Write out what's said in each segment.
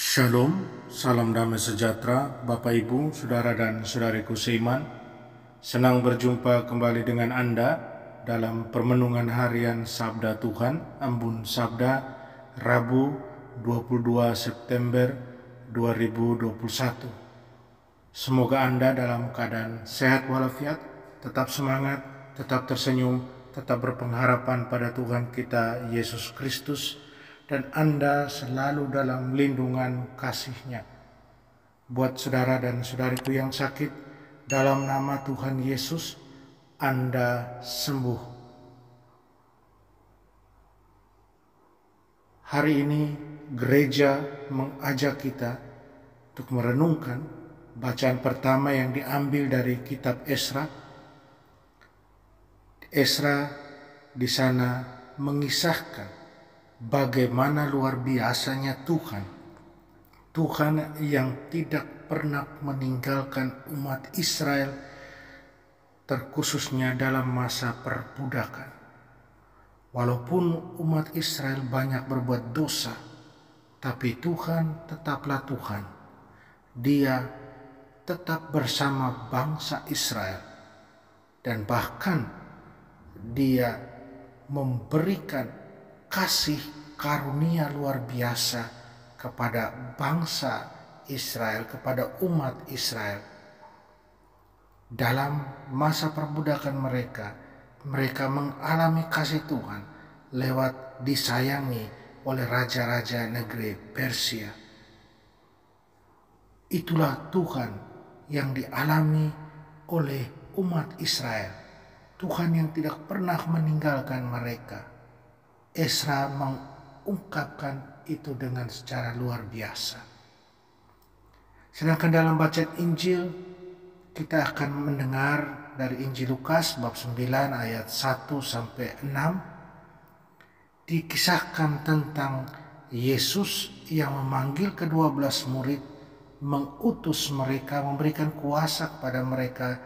Shalom, salam damai sejahtera Bapak Ibu, Saudara dan Saudariku seiman. Senang berjumpa kembali dengan Anda dalam permenungan harian Sabda Tuhan, Embun Sabda, Rabu 22 September 2021. Semoga Anda dalam keadaan sehat walafiat, tetap semangat, tetap tersenyum, tetap berpengharapan pada Tuhan kita Yesus Kristus, dan Anda selalu dalam lindungan kasih-Nya. Buat saudara dan saudariku yang sakit, dalam nama Tuhan Yesus, Anda sembuh. Hari ini gereja mengajak kita untuk merenungkan bacaan pertama yang diambil dari kitab Esra. Esra di sana mengisahkan bagaimana luar biasanya Tuhan. Tuhan yang tidak pernah meninggalkan umat Israel, terkhususnya dalam masa perbudakan. Walaupun umat Israel banyak berbuat dosa, tapi Tuhan tetaplah Tuhan. Dia tetap bersama bangsa Israel, dan bahkan Dia memberikan kasih karunia luar biasa kepada bangsa Israel, kepada umat Israel. Dalam masa perbudakan mereka mengalami kasih Tuhan lewat disayangi oleh raja-raja negeri Persia. Itulah Tuhan yang dialami oleh umat Israel. Tuhan yang tidak pernah meninggalkan mereka. Esra mengungkapkan itu dengan secara luar biasa. Sedangkan dalam bacaan Injil, kita akan mendengar dari Injil Lukas bab 9 ayat 1-6. Dikisahkan tentang Yesus yang memanggil ke-12 murid, mengutus mereka, memberikan kuasa kepada mereka,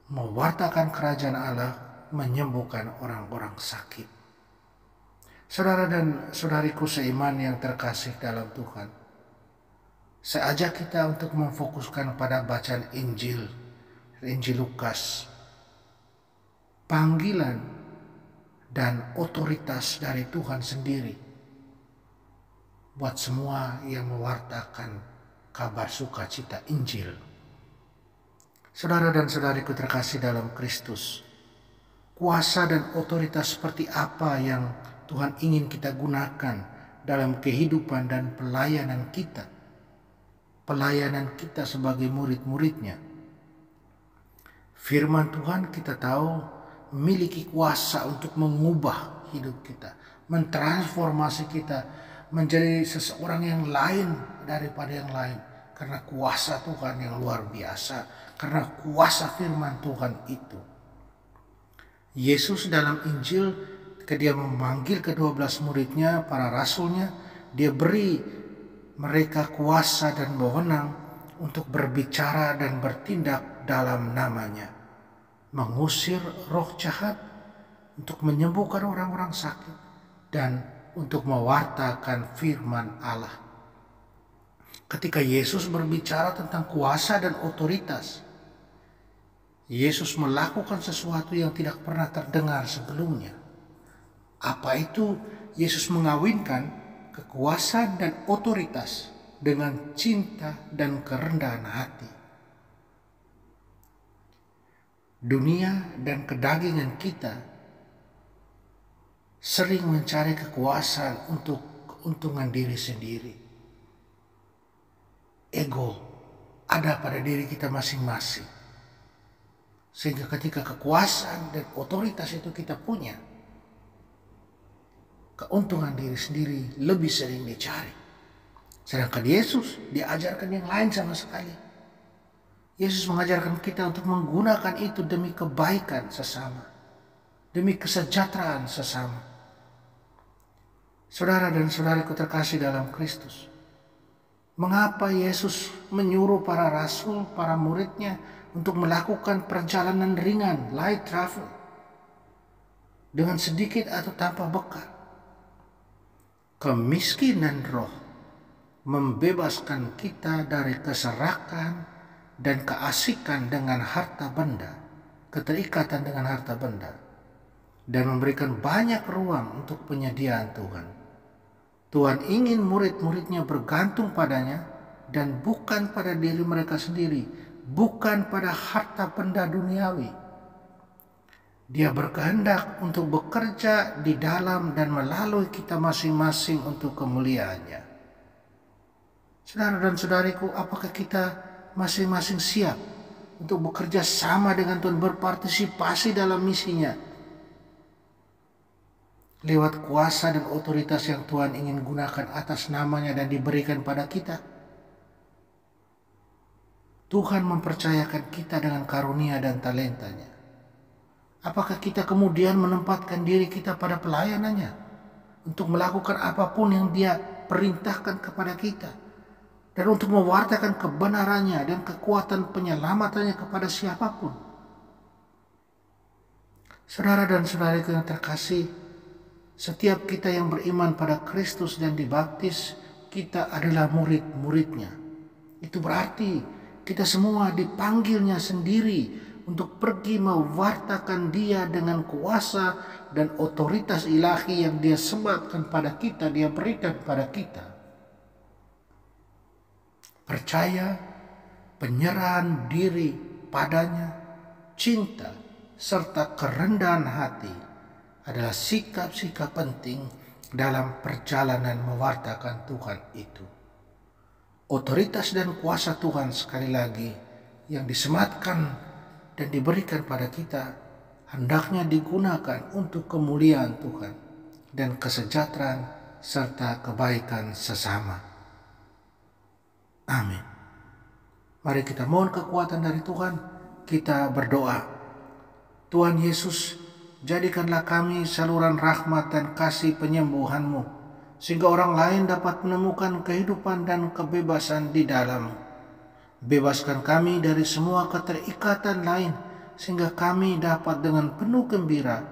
mewartakan kerajaan Allah, menyembuhkan orang-orang sakit. Saudara dan saudariku seiman yang terkasih dalam Tuhan, saya ajak kita untuk memfokuskan pada bacaan Injil Lukas. Panggilan dan otoritas dari Tuhan sendiri buat semua yang mewartakan kabar sukacita Injil. Saudara dan saudariku terkasih dalam Kristus, kuasa dan otoritas seperti apa yang Tuhan ingin kita gunakan dalam kehidupan dan pelayanan kita? Pelayanan kita sebagai murid-muridnya. Firman Tuhan kita tahu memiliki kuasa untuk mengubah hidup kita, mentransformasi kita menjadi seseorang yang lain daripada yang lain. Karena kuasa Tuhan yang luar biasa, karena kuasa firman Tuhan itu. Yesus dalam Injil, ketika Dia memanggil ke-12 muridnya, para rasulnya, Dia beri mereka kuasa dan wewenang untuk berbicara dan bertindak dalam namanya. Mengusir roh jahat, untuk menyembuhkan orang-orang sakit, dan untuk mewartakan firman Allah. Ketika Yesus berbicara tentang kuasa dan otoritas, Yesus melakukan sesuatu yang tidak pernah terdengar sebelumnya. Apa itu? Yesus mengawinkan kekuasaan dan otoritas dengan cinta dan kerendahan hati. Dunia dan kedagingan kita sering mencari kekuasaan untuk keuntungan diri sendiri. Ego ada pada diri kita masing-masing. Sehingga ketika kekuasaan dan otoritas itu kita punya, keuntungan diri sendiri lebih sering dicari. Sedangkan Yesus diajarkan yang lain sama sekali. Yesus mengajarkan kita untuk menggunakan itu demi kebaikan sesama, demi kesejahteraan sesama. Saudara dan saudariku terkasih dalam Kristus, mengapa Yesus menyuruh para rasul, para muridnya untuk melakukan perjalanan ringan, light travel, dengan sedikit atau tanpa bekal? Kemiskinan roh membebaskan kita dari keserakan dan keasikan dengan harta benda, keterikatan dengan harta benda, dan memberikan banyak ruang untuk penyediaan Tuhan. Tuhan ingin murid-muridnya bergantung padanya dan bukan pada diri mereka sendiri, bukan pada harta benda duniawi. Dia berkehendak untuk bekerja di dalam dan melalui kita masing-masing untuk kemuliaannya. Saudara dan saudariku, apakah kita masing-masing siap untuk bekerja sama dengan Tuhan, berpartisipasi dalam misinya lewat kuasa dan otoritas yang Tuhan ingin gunakan atas namanya dan diberikan pada kita? Tuhan mempercayakan kita dengan karunia dan talentanya. Apakah kita kemudian menempatkan diri kita pada pelayanannya untuk melakukan apapun yang Dia perintahkan kepada kita, dan untuk mewartakan kebenarannya dan kekuatan penyelamatannya kepada siapapun? Saudara dan saudariku yang terkasih, setiap kita yang beriman pada Kristus dan dibaptis, kita adalah murid-muridnya. Itu berarti kita semua dipanggilnya sendiri untuk pergi mewartakan Dia dengan kuasa dan otoritas ilahi yang Dia sematkan pada kita, Dia berikan pada kita. Percaya, penyerahan diri padanya, cinta, serta kerendahan hati adalah sikap-sikap penting dalam perjalanan mewartakan Tuhan itu. Otoritas dan kuasa Tuhan, sekali lagi, yang disematkan dan diberikan pada kita hendaknya digunakan untuk kemuliaan Tuhan dan kesejahteraan serta kebaikan sesama. Amin. Mari kita mohon kekuatan dari Tuhan. Kita berdoa. Tuhan Yesus, jadikanlah kami saluran rahmat dan kasih penyembuhan-Mu, sehingga orang lain dapat menemukan kehidupan dan kebebasan di dalam-Mu. Bebaskan kami dari semua keterikatan lain, sehingga kami dapat dengan penuh gembira,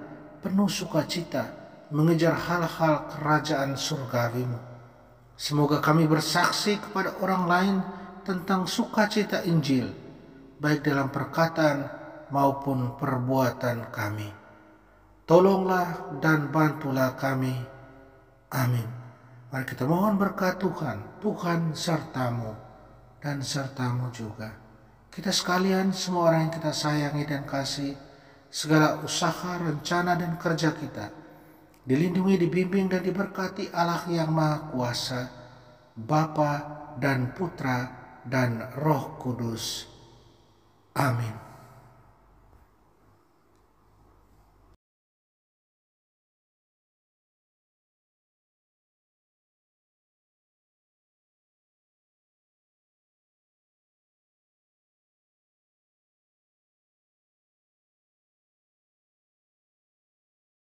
penuh sukacita, mengejar hal-hal kerajaan surgawi-Mu. Semoga kami bersaksi kepada orang lain tentang sukacita Injil, baik dalam perkataan maupun perbuatan kami. Tolonglah dan bantulah kami. Amin. Mari kita mohon berkat Tuhan. Tuhan sertamu dan sertamu juga. Kita sekalian, semua orang yang kita sayangi dan kasih, segala usaha, rencana, dan kerja kita dilindungi, dibimbing, dan diberkati Allah yang Maha Kuasa, Bapa dan Putra dan Roh Kudus. Amin.